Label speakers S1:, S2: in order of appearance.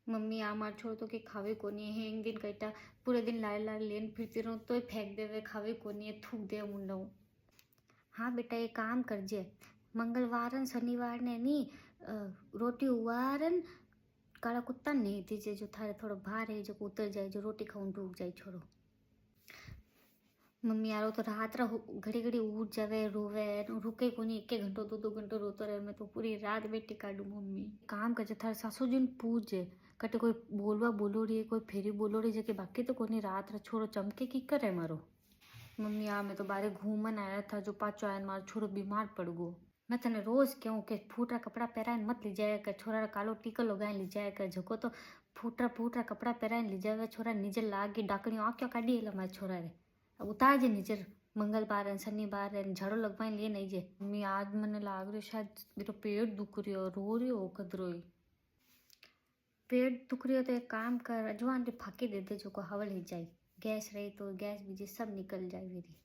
S1: Mummy आ मार छोड़ तो कि खावे कोनी है एक दिन कहता पूरे दिन लाड़ लाड़ लेन फिरती रहूँ तो फेंक देवे खावे कोनी है थूक दे मुंडा। हाँ बेटा ये काम करजे मंगलवार शनिवार ने नहीं रोटी उवारन काला कुत्ता नहीं दीजे जो थारे थोड़ो भार है जो उतर जाए जो रोटी खाऊं डूब जाए छोड़ो। मम्मी यारो तो रात घड़ी घड़ी उठ जावे रोवे रुके कोनी 1 घंटो 2 घंटो रोतो रहे। मैं तो पूरी रात बेटी काटू। मम्मी काम कर थारे सासू जी ने पूछ कटे कोई बोलवा बोलो रही है कोई फेरी बोलो रही है कि बाकी तो कोनी रात रा छोरो चमके की करे मारो। मम्मी आ मैं तो बारे घूमन आया था जो पाचो आया मारो छोरो बीमार पड़ गो। मैं तने रोज कहूँ कि फूटरा कपड़ा पहरान मत ली जाए कर छोरा रा कालो टीको लगाए ली जाए कर झको तो फूटरा कपड़ा पहरान ली जाए छोरा नीचे लागी डाकणी आँखों काढ़ी एला मारे छोरा रे अब उतार जे नीचे मंगलवार शनिवार झाड़ो लगवाई लिए नहीं जे। मम्मी आज मैंने लाग रही शायद मेरा पेट दुख रही हो रो रही हो कदरोई पेट दुख रही हो तो एक काम कर अजवान रे फाकी दे दे जो को हवल ही जाए गैस रही तो गैस बीजे सब निकल जाए मेरी।